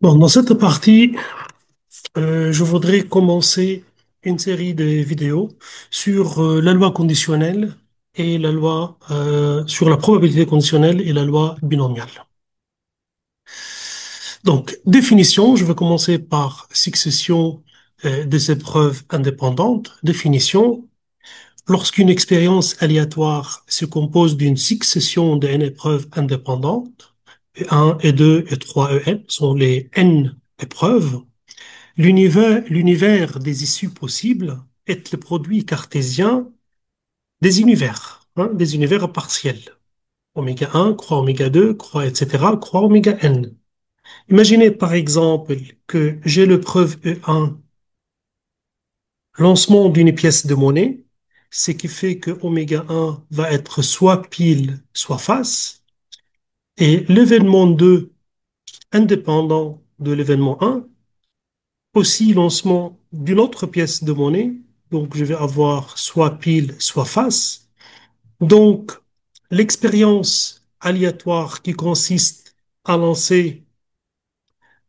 Bon, dans cette partie, je voudrais commencer une série de vidéos sur la loi conditionnelle et la loi sur la probabilité conditionnelle et la loi binomiale. Donc, définition, je vais commencer par succession des épreuves indépendantes. Définition, lorsqu'une expérience aléatoire se compose d'une succession de n épreuves indépendantes, E1, E2, E3, En sont les n épreuves. L'univers des issues possibles est le produit cartésien des univers, hein, des univers partiels. Oméga 1, croix oméga 2, croix, etc., croix oméga n. Imaginez par exemple que j'ai le preuve E1, lancement d'une pièce de monnaie, ce qui fait que oméga 1 va être soit pile, soit face, et l'événement 2, indépendant de l'événement 1, aussi lancement d'une autre pièce de monnaie. Donc, je vais avoir soit pile, soit face. Donc, l'expérience aléatoire qui consiste à lancer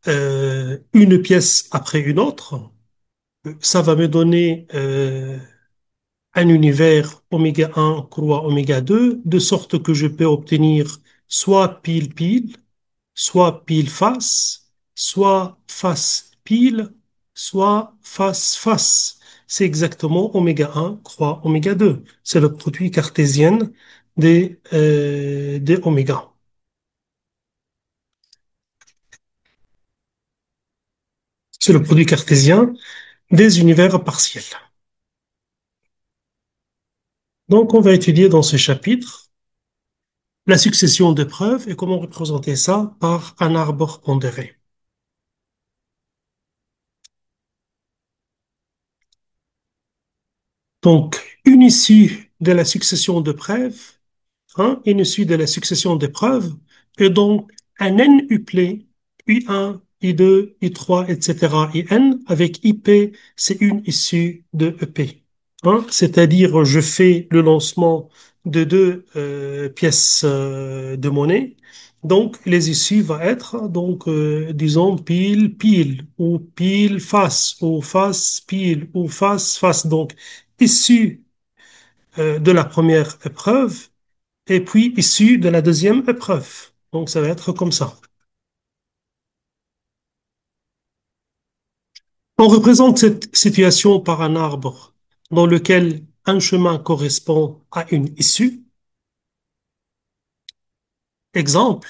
une pièce après une autre, ça va me donner un univers oméga 1 croix oméga 2, de sorte que je peux obtenir soit pile pile, soit pile face, soit face pile, soit face face. C'est exactement oméga 1 croix oméga 2. C'est le produit cartésien des oméga. C'est le produit cartésien des univers partiels. Donc, on va étudier dans ce chapitre la succession de preuves et comment représenter ça par un arbre pondéré. Donc, une issue de la succession de preuves, hein, une issue de la succession de preuves est donc un n uplet, I1, I2, I3, etc., In, avec IP, c'est une issue de EP. Hein, c'est-à-dire, je fais le lancement de deux pièces de monnaie. Donc, les issues vont être, donc, disons, pile, pile, ou pile, face, ou face, pile, ou face, face. Donc, issue de la première épreuve, et puis issue de la deuxième épreuve. Donc, ça va être comme ça. On représente cette situation par un arbre dans lequel un chemin correspond à une issue. Exemple,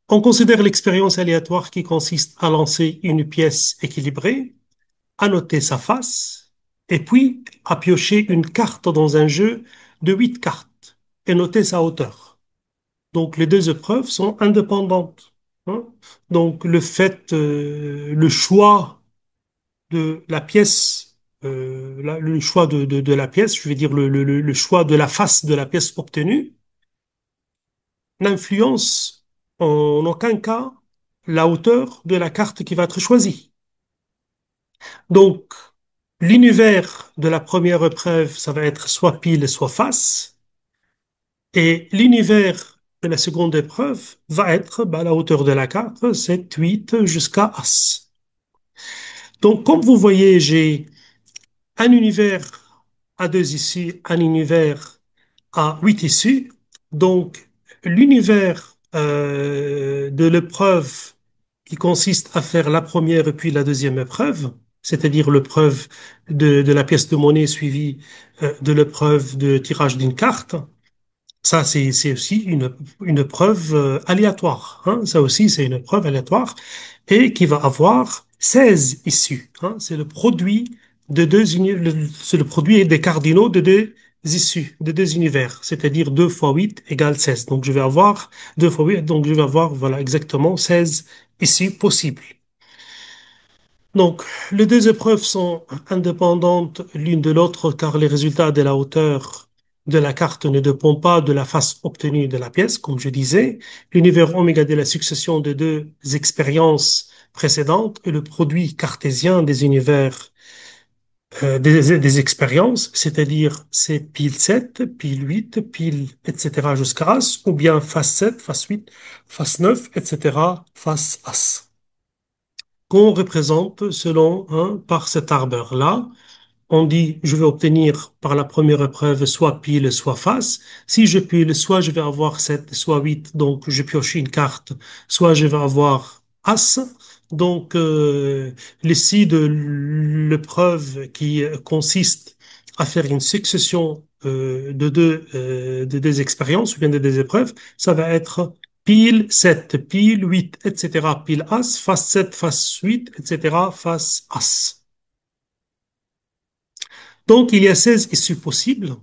on considère l'expérience aléatoire qui consiste à lancer une pièce équilibrée, à noter sa face, et puis à piocher une carte dans un jeu de 8 cartes et noter sa hauteur. Donc les deux épreuves sont indépendantes, hein. Donc le choix de la pièce, le choix de la pièce, je veux dire le choix de la face de la pièce obtenue, n'influence en aucun cas la hauteur de la carte qui va être choisie. Donc, l'univers de la première épreuve, ça va être soit pile, soit face, et l'univers de la seconde épreuve va être bah, la hauteur de la carte, 7, 8 jusqu'à As. Donc, comme vous voyez, j'ai un univers à deux issues, un univers à huit issues. Donc, l'univers de l'épreuve qui consiste à faire la première et puis la deuxième épreuve, c'est-à-dire l'épreuve de la pièce de monnaie suivie de l'épreuve de tirage d'une carte, ça, c'est aussi une preuve aléatoire. Hein. Ça aussi, c'est une preuve aléatoire et qui va avoir 16 issues. Hein. C'est le produit de c'est le produit des cardinaux de deux issues, de deux univers. C'est-à-dire 2 fois 8 égale 16. Donc, je vais avoir 2 fois 8, donc je vais avoir, voilà, exactement 16 issues possibles. Donc, les deux épreuves sont indépendantes l'une de l'autre car les résultats de la hauteur de la carte ne dépendent pas de la face obtenue de la pièce, comme je disais. L'univers oméga de la succession de deux expériences précédentes est le produit cartésien des univers, des expériences, c'est-à-dire c'est pile 7, pile 8, pile, etc. jusqu'à As, ou bien face 7, face 8, face 9, etc., face As. qu'on représente selon, hein, par cet arbre-là. On dit, je vais obtenir par la première épreuve soit pile, soit face. Si je pile, soit je vais avoir 7, soit 8, donc je pioche une carte, soit je vais avoir As. Donc, l'ici de l'épreuve qui consiste à faire une succession de deux expériences ou bien de deux épreuves, ça va être pile 7, pile 8, etc. Pile As, face 7, face 8, etc. Face As. Donc, il y a 16 issues possibles.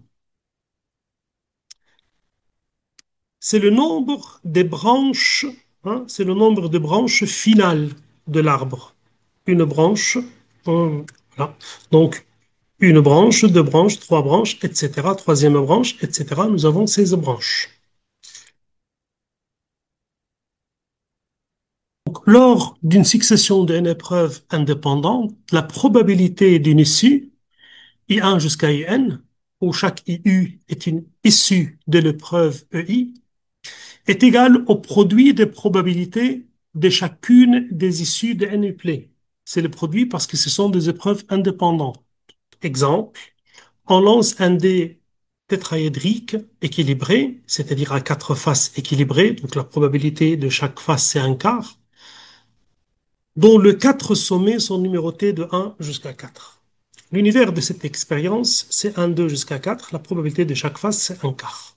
C'est le nombre des branches, hein, c'est le nombre de branches finales de l'arbre. Une branche, voilà. Donc, une branche, deux branches, trois branches, etc. Troisième branche, etc. Nous avons 16 branches. Donc, lors d'une succession d'une épreuve indépendante, la probabilité d'une issue, I1 jusqu'à IN, où chaque IU est une issue de l'épreuve EI, est égal au produit des probabilités de chacune des issues de NUPLAY. C'est le produit parce que ce sont des épreuves indépendantes. Exemple, on lance un dé tétraédrique équilibré, c'est-à-dire à quatre faces équilibrées, donc la probabilité de chaque face c'est un quart, dont les quatre sommets sont numérotés de 1 jusqu'à 4. L'univers de cette expérience, c'est 1, 2 jusqu'à 4. La probabilité de chaque face, c'est un quart.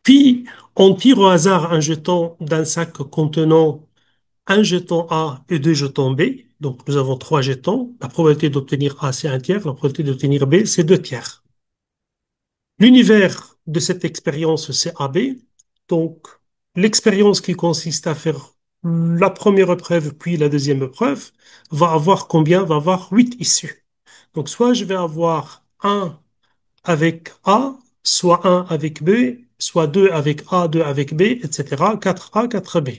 Puis, on tire au hasard un jeton d'un sac contenant un jeton A et deux jetons B. Donc, nous avons trois jetons. La probabilité d'obtenir A, c'est un tiers. La probabilité d'obtenir B, c'est deux tiers. L'univers de cette expérience, c'est AB. Donc, l'expérience qui consiste à faire la première épreuve puis la deuxième épreuve va avoir combien? Va avoir 8 issues. Donc, soit je vais avoir un avec A, soit un avec B, soit 2 avec A, 2 avec B, etc. Quatre a 4 b.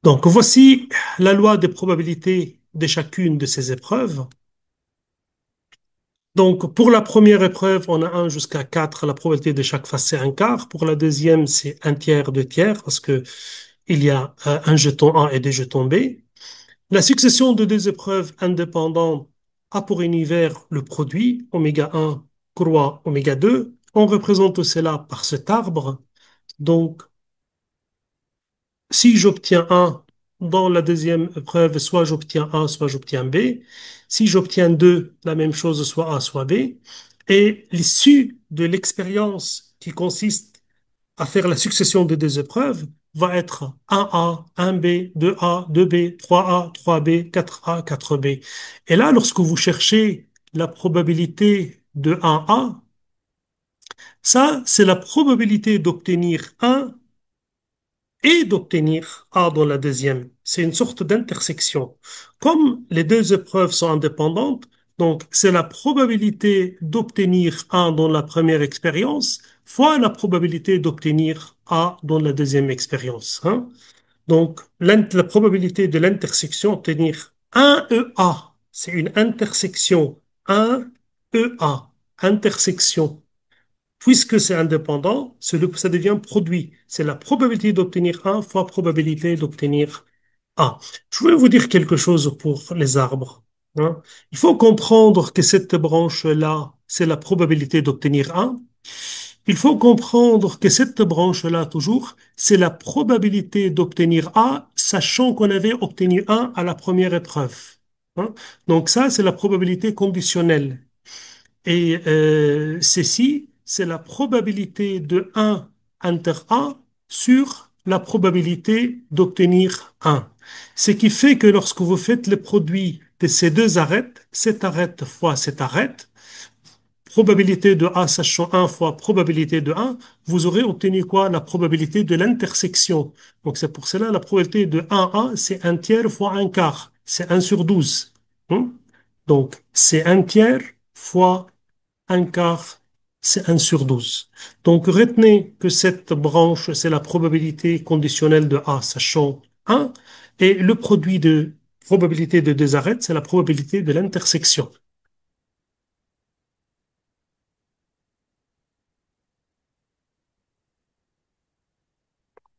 Donc voici la loi des probabilités de chacune de ces épreuves. Donc pour la première épreuve, on a 1 jusqu'à 4. La probabilité de chaque face, c'est un quart. Pour la deuxième, c'est un tiers, deux tiers, parce que il y a un jeton A et deux jetons B. La succession de deux épreuves indépendantes a pour univers le produit oméga 1 croix oméga 2. On représente cela par cet arbre. Donc, si j'obtiens 1 dans la deuxième épreuve, soit j'obtiens A, soit j'obtiens B. Si j'obtiens 2, la même chose, soit A, soit B. Et l'issue de l'expérience qui consiste à faire la succession de deux épreuves va être 1A, 1B, 2A, 2B, 3A, 3B, 4A, 4B. Et là, lorsque vous cherchez la probabilité de 1A, ça, c'est la probabilité d'obtenir 1 et d'obtenir A dans la deuxième. C'est une sorte d'intersection. Comme les deux épreuves sont indépendantes, donc c'est la probabilité d'obtenir A dans la première expérience fois la probabilité d'obtenir A dans la deuxième expérience, hein. Donc la probabilité de l'intersection, obtenir 1 EA, c'est une intersection 1 EA, intersection. Puisque c'est indépendant, ça devient produit. C'est la probabilité d'obtenir A fois probabilité d'obtenir A. Je vais vous dire quelque chose pour les arbres, hein. Il faut comprendre que cette branche-là, c'est la probabilité d'obtenir A. Il faut comprendre que cette branche-là, toujours, c'est la probabilité d'obtenir A, sachant qu'on avait obtenu 1 à la première épreuve, hein. Donc ça, c'est la probabilité conditionnelle. Et ceci, c'est la probabilité de 1 inter A sur la probabilité d'obtenir 1. Ce qui fait que lorsque vous faites le produit de ces deux arêtes, cette arête fois cette arête, probabilité de A sachant 1 fois probabilité de 1, vous aurez obtenu quoi? La probabilité de l'intersection. Donc c'est pour cela la probabilité de 1A, c'est un tiers fois un quart. C'est 1 sur 12, hein. Donc c'est un tiers fois un quart, c'est 1 sur 12. Donc retenez que cette branche, c'est la probabilité conditionnelle de A sachant 1, et le produit de probabilité de deux arêtes, c'est la probabilité de l'intersection.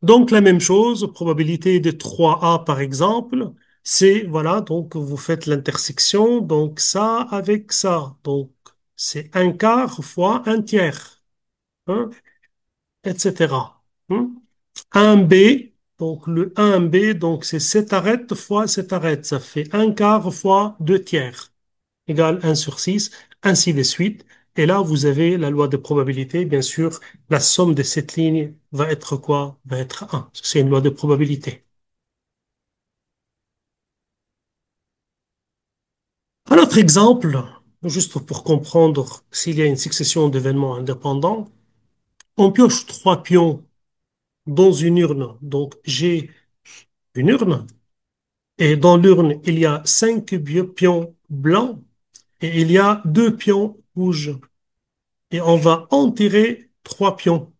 Donc, la même chose, probabilité de 3A par exemple, c'est, voilà, donc vous faites l'intersection, donc ça avec ça. Donc, c'est un quart fois un tiers, hein, etc. Hein. 1B, donc le 1B, donc c'est 7 arêtes fois 7 arêtes, ça fait un quart fois 2 tiers, égale 1/6, ainsi de suite. Et là, vous avez la loi de probabilité. Bien sûr, la somme de cette ligne va être quoi? Va être 1. C'est une loi de probabilité. Un autre exemple, juste pour comprendre s'il y a une succession d'événements indépendants, on pioche trois pions dans une urne. Donc, j'ai une urne et dans l'urne, il y a cinq pions blancs et il y a deux pions rouges. Et on va enterrer trois pions.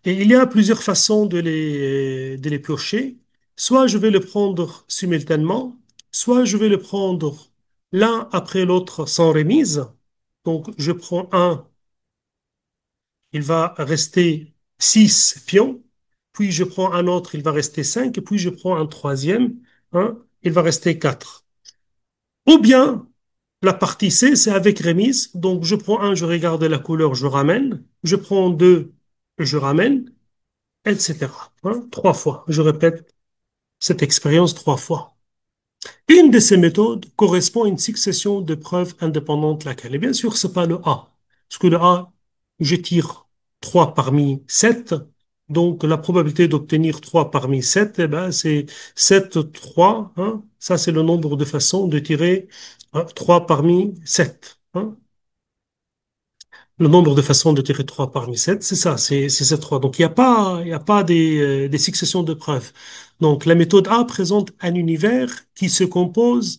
Et il y a plusieurs façons de les piocher. Soit je vais le prendre simultanément, soit je vais le prendre l'un après l'autre sans remise. Donc je prends un, il va rester six pions, puis je prends un autre, il va rester cinq, et puis je prends un troisième, hein, il va rester quatre. Ou bien la partie C, c'est avec remise. Donc je prends un, je regarde la couleur, je ramène. Je prends deux, je ramène, etc. Hein, trois fois. Je répète cette expérience trois fois. Une de ces méthodes correspond à une succession de preuves indépendantes laquelle. Et bien sûr, c'est pas le A. Parce que le A, je tire 3 parmi 7. Donc, la probabilité d'obtenir 3 parmi 7, eh ben, c'est 7 3. Hein. Ça, c'est le nombre de façons de tirer 3 parmi 7. Hein. Le nombre de façons de tirer 3 parmi 7, c'est ça, c'est ces 3. Donc, il y a pas des successions de preuves. Donc, la méthode A présente un univers qui se compose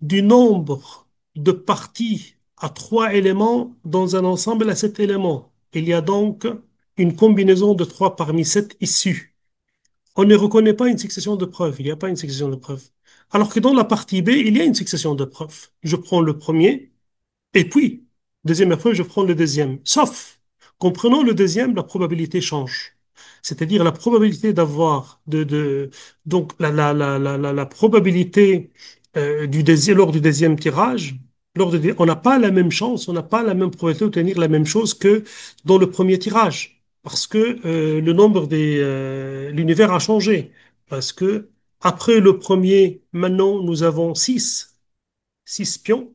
du nombre de parties à 3 éléments dans un ensemble à 7 éléments. Il y a donc une combinaison de 3 parmi 7 issues. On ne reconnaît pas une succession de preuves. Il n'y a pas une succession de preuves. Alors que dans la partie B, il y a une succession de preuves. Je prends le premier, et puis, deuxième épreuve, je prends le deuxième. Sauf qu'en prenant le deuxième, la probabilité change. C'est-à-dire la probabilité d'avoir donc la probabilité lors du deuxième tirage, on n'a pas la même chance, on n'a pas la même probabilité d'obtenir la même chose que dans le premier tirage. Parce que l'univers a changé. Parce que après le premier, maintenant, nous avons six pions.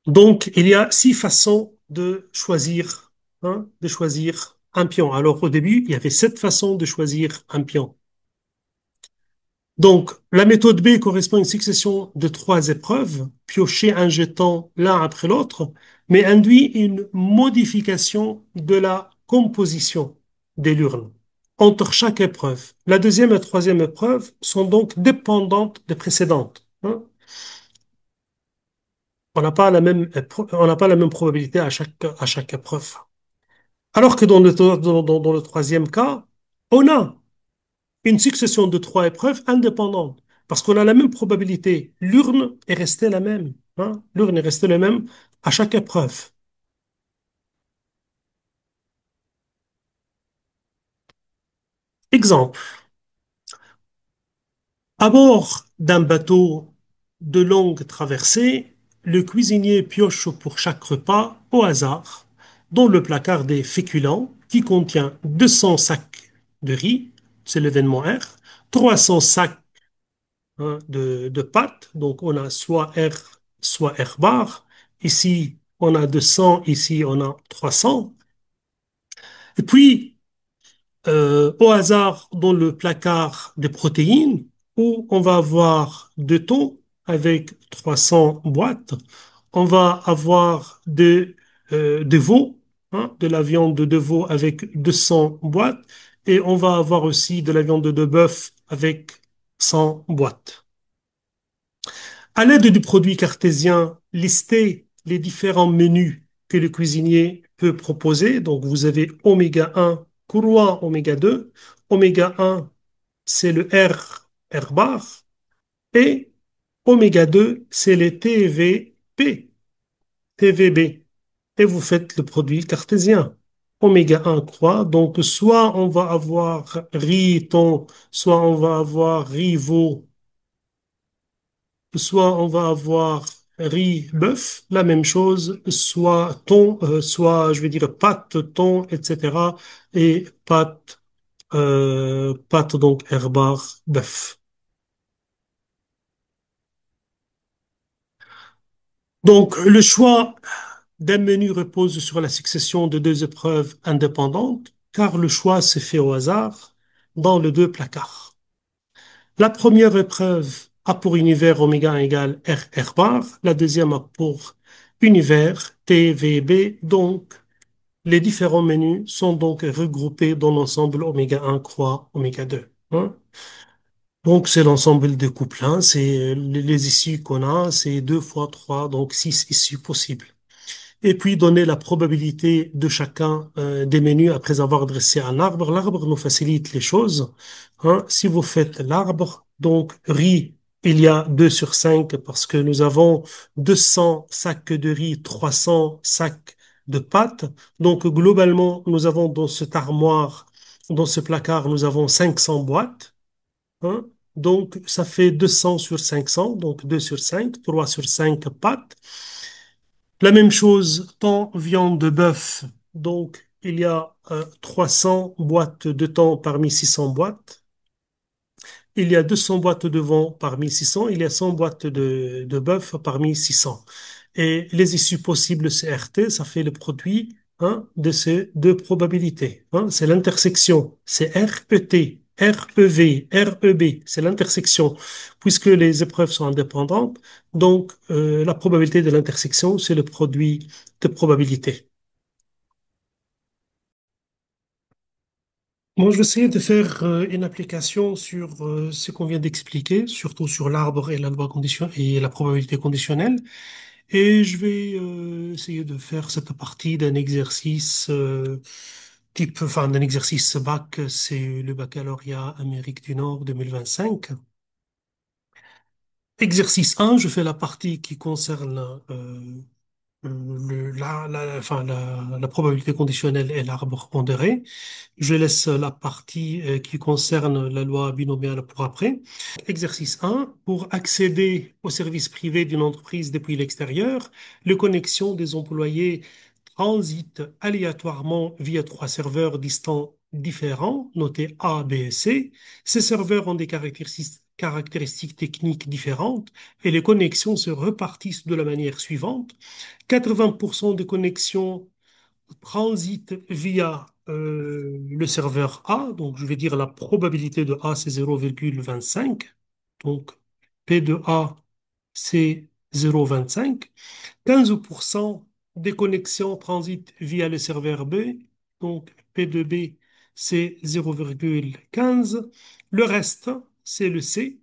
Donc, il y a six façons de choisir, hein, de choisir un pion. Alors, au début, il y avait sept façons de choisir un pion. Donc, la méthode B correspond à une succession de trois épreuves, piocher un jeton l'un après l'autre, mais induit une modification de la composition de l'urne entre chaque épreuve. La deuxième et la troisième épreuve sont donc dépendantes des précédentes. Hein. On n'a pas la même probabilité à chaque épreuve. Alors que dans le troisième cas, on a une succession de trois épreuves indépendantes, parce qu'on a la même probabilité. L'urne est restée la même. Hein. L'urne est restée la même à chaque épreuve. Exemple, à bord d'un bateau de longue traversée, le cuisinier pioche pour chaque repas au hasard dans le placard des féculents qui contient 200 sacs de riz, c'est l'événement R, 300 sacs, hein, de pâtes, donc on a soit R, soit R bar. Ici, on a 200, ici, on a 300. Et puis, au hasard dans le placard des protéines où on va avoir deux taux avec 300 boîtes. On va avoir des veaux, hein, de la viande de veau avec 200 boîtes et on va avoir aussi de la viande de bœuf avec 100 boîtes. À l'aide du produit cartésien, listez les différents menus que le cuisinier peut proposer. Donc, vous avez oméga 1, courroie oméga 2. Oméga 1, c'est le R bar. Et oméga 2, c'est les TVP, TVB. Et vous faites le produit cartésien. oméga 1 croît. Donc, soit on va avoir riz thon, soit on va avoir riz veau, soit on va avoir riz bœuf, la même chose, soit thon, soit, je vais dire, pâte thon, etc. et pâte donc herbare bœuf. Donc, le choix d'un menu repose sur la succession de deux épreuves indépendantes, car le choix se fait au hasard dans les deux placards. La première épreuve a pour univers oméga 1 égale R bar, la deuxième a pour univers T, V, B, donc les différents menus sont donc regroupés dans l'ensemble oméga 1 croix oméga 2. Hein. Donc c'est l'ensemble des couples, hein, c'est les issues qu'on a, c'est 2 fois 3, donc 6 issues possibles. Et puis donner la probabilité de chacun des menus après avoir dressé un arbre. L'arbre nous facilite les choses. Hein. Si vous faites l'arbre, donc riz, il y a 2 sur 5 parce que nous avons 200 sacs de riz, 300 sacs de pâtes. Donc globalement, nous avons dans cette armoire, dans ce placard, nous avons 500 boîtes. Hein. Donc ça fait 200 sur 500, donc 2 sur 5, 3 sur 5 pâtes. La même chose, thon, viande de bœuf. Donc, il y a 300 boîtes de thon parmi 600 boîtes. Il y a 200 boîtes de vent parmi 600. Il y a 100 boîtes de bœuf parmi 600. Et les issues possibles CRT, ça fait le produit hein, de ces deux probabilités. Hein. C'est l'intersection. C'est RET, REV, REB. C'est l'intersection. Puisque les épreuves sont indépendantes, donc la probabilité de l'intersection, c'est le produit de probabilité. Moi, je vais essayer de faire une application sur ce qu'on vient d'expliquer, surtout sur l'arbre et la loi conditionnelle et la probabilité conditionnelle. Et je vais essayer de faire cette partie d'un exercice type, enfin d'un exercice bac, c'est le baccalauréat Amérique du Nord 2025. Exercice 1, je fais la partie qui concerne enfin, la probabilité conditionnelle et l'arbre pondéré. Je laisse la partie qui concerne la loi binomiale pour après. Exercice 1. Pour accéder au service privé d'une entreprise depuis l'extérieur, les connexions des employés transitent aléatoirement via trois serveurs distants différents, notés A, B et C. Ces serveurs ont des caractéristiques techniques différentes et les connexions se repartissent de la manière suivante. 80% des connexions transitent via le serveur A, donc je vais dire la probabilité de A c'est 0,25, donc P de A c'est 0,25. 15% des connexions transitent via le serveur B, donc P de B c'est 0,15. Le reste c'est le C.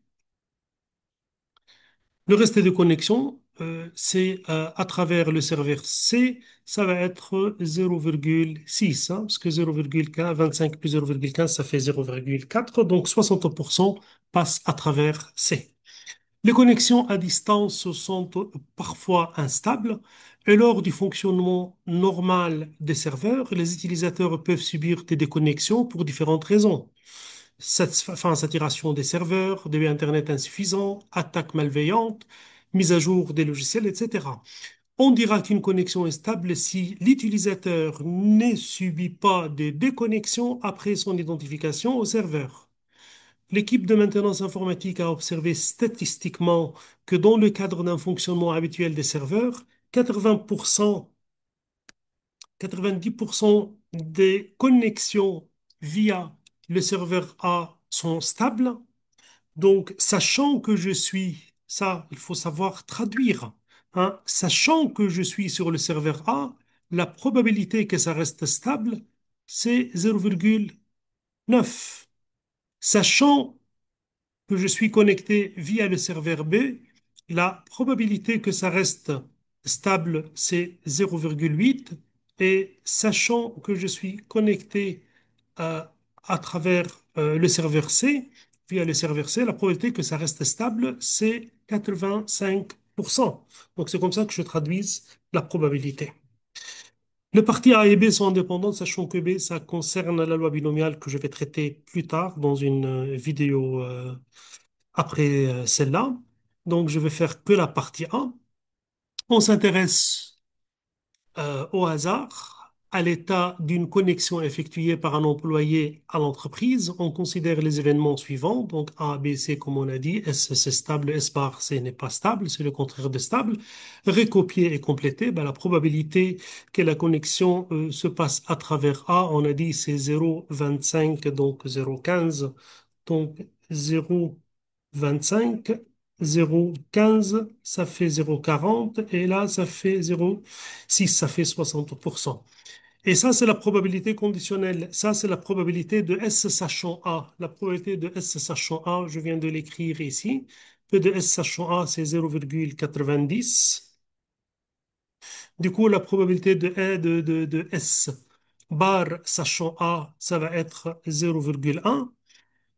Le reste des connexions, c'est à travers le serveur C, ça va être 0,6, hein, parce que 0,25 plus 0,15, ça fait 0,4, donc 60% passent à travers C. Les connexions à distance sont parfois instables et lors du fonctionnement normal des serveurs, les utilisateurs peuvent subir des déconnexions pour différentes raisons saturation des serveurs, débit Internet insuffisant, attaques malveillantes, mise à jour des logiciels, etc. On dira qu'une connexion est stable si l'utilisateur ne subit pas de déconnexion après son identification au serveur. L'équipe de maintenance informatique a observé statistiquement que dans le cadre d'un fonctionnement habituel des serveurs, 80%, 90% des connexions via le serveur A sont stables. Donc, sachant que je suis, ça, il faut savoir traduire, hein, sachant que je suis sur le serveur A, la probabilité que ça reste stable, c'est 0,9. Sachant que je suis connecté via le serveur B, la probabilité que ça reste stable, c'est 0,8. Et sachant que je suis connecté euh, à travers le serveur C, via le serveur C, la probabilité que ça reste stable, c'est 85%. Donc c'est comme ça que je traduise la probabilité. Les parties A et B sont indépendantes, sachant que B, ça concerne la loi binomiale que je vais traiter plus tard dans une vidéo après celle-là. Donc, je vais faire que la partie A. On s'intéresse au hasard, à l'état d'une connexion effectuée par un employé à l'entreprise. On considère les événements suivants, donc A, B, C, comme on a dit, S, c'est stable, S bar, C n'est pas stable, c'est le contraire de stable. Recopier et compléter, ben, la probabilité que la connexion se passe à travers A, on a dit c'est 0,25, donc 0,15, donc 0,25. 0,15, ça fait 0,40 et là, ça fait 0,6, ça fait 60%. Et ça, c'est la probabilité conditionnelle. Ça, c'est la probabilité de S sachant A. La probabilité de S sachant A, je viens de l'écrire ici. P de S sachant A, c'est 0,90. Du coup, la probabilité de S bar sachant A, ça va être 0,1.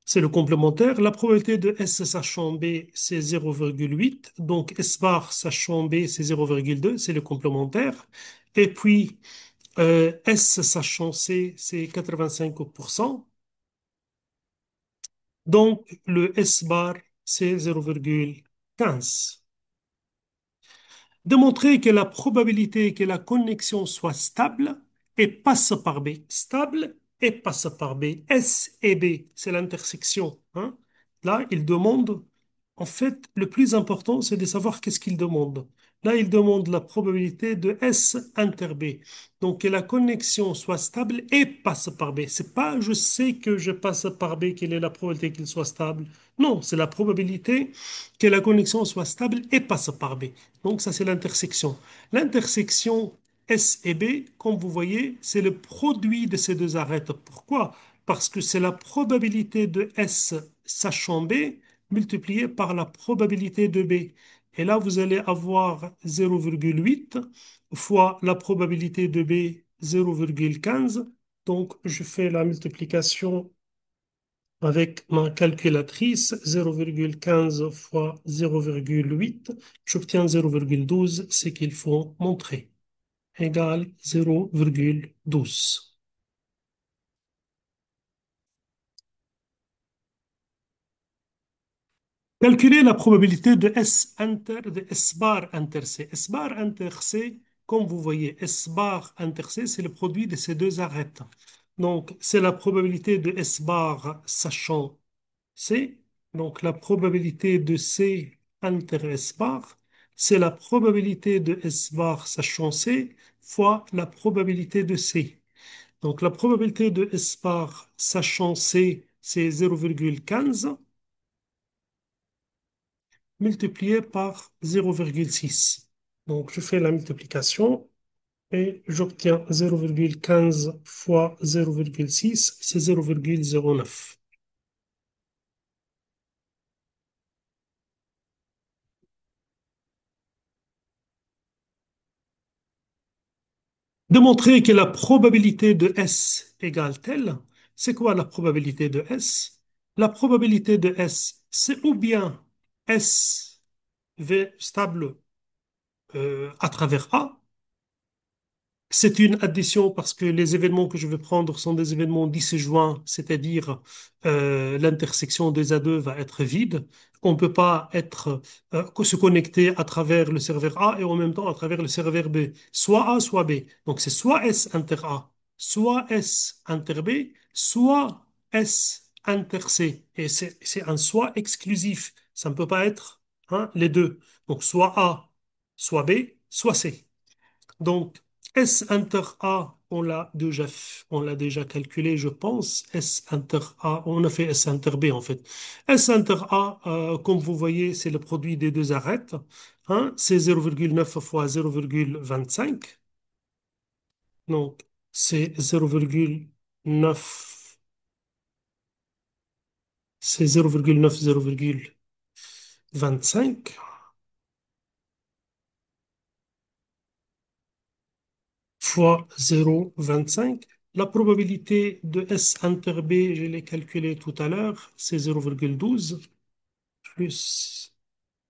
C'est le complémentaire. La probabilité de S sachant B, c'est 0,8. Donc S bar sachant B, c'est 0,2. C'est le complémentaire. Et puis S sachant C, c'est 85%. Donc le S bar, c'est 0,15. Démontrer que la probabilité que la connexion soit stable et passe par B. Stable et passe par B. S et B, c'est l'intersection, hein. Là, il demande, en fait, le plus important, c'est de savoir qu'est-ce qu'il demande. Là, il demande la probabilité de S inter B. Donc, que la connexion soit stable et passe par B. C'est pas je sais que je passe par B, quelle est la probabilité qu'il soit stable. Non, c'est la probabilité que la connexion soit stable et passe par B. Donc ça, c'est l'intersection. L'intersection S et B, comme vous voyez, c'est le produit de ces deux arêtes. Pourquoi? Parce que c'est la probabilité de S sachant B multipliée par la probabilité de B. Et là, vous allez avoir 0,8 fois la probabilité de B, 0,15. Donc, je fais la multiplication avec ma calculatrice, 0,15 fois 0,8, j'obtiens 0,12, c'est qu'il faut montrer, égale 0,12. Calculer la probabilité de S bar inter C. S bar inter C, comme vous voyez, S bar inter C, c'est le produit de ces deux arêtes. Donc, c'est la probabilité de S bar sachant C. Donc, la probabilité de C inter S bar, c'est la probabilité de S bar sachant C fois la probabilité de C. Donc, la probabilité de S bar sachant C, c'est 0,15 multiplié par 0,6. Donc, je fais la multiplication et j'obtiens 0,15 fois 0,6, c'est 0,09. Démontrer que la probabilité de S égale telle, c'est quoi la probabilité de S? La probabilité de S, c'est ou bien S V stable à travers A. C'est une addition parce que les événements que je vais prendre sont des événements disjoints, c'est-à-dire l'intersection des A2 va être vide. On ne peut pas se connecter à travers le serveur A et en même temps à travers le serveur B. Soit A, soit B. Donc c'est soit S inter A, soit S inter B, soit S inter C. Et c'est un soit exclusif. Ça ne peut pas être hein, les deux. Donc soit A, soit B, soit C. Donc, S inter A, on l'a déjà calculé, je pense. S inter A, on a fait S inter B en fait. S inter A, comme vous voyez, c'est le produit des deux arêtes. Hein, c'est 0,9 fois 0,25. Donc, c'est 0,9, c'est 0,9, 0,25 fois 0,25. La probabilité de S inter B, je l'ai calculée tout à l'heure, c'est 0,12 plus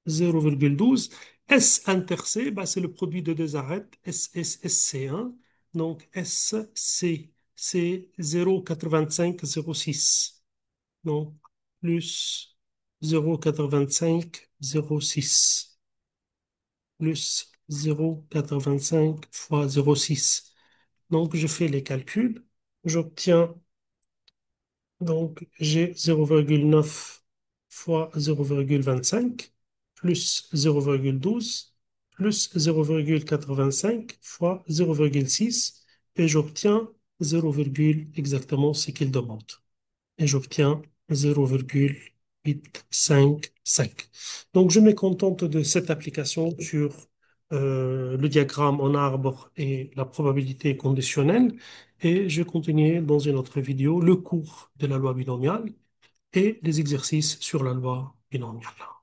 0,12. S inter C, bah, c'est le produit de deux arêtes, S, S, S, C, 1. Donc, SC, c'est 0,8506. Donc, plus 0,8506 plus 0,85 fois 0,6. Donc, je fais les calculs. J'obtiens, donc, j'ai 0,9 fois 0,25 plus 0,12 plus 0,85 fois 0,6 et j'obtiens 0, exactement ce qu'il demande. Et j'obtiens 0,855. Donc, je me contente de cette application sur le diagramme en arbre et la probabilité conditionnelle. Et je continue dans une autre vidéo le cours de la loi binomiale et les exercices sur la loi binomiale.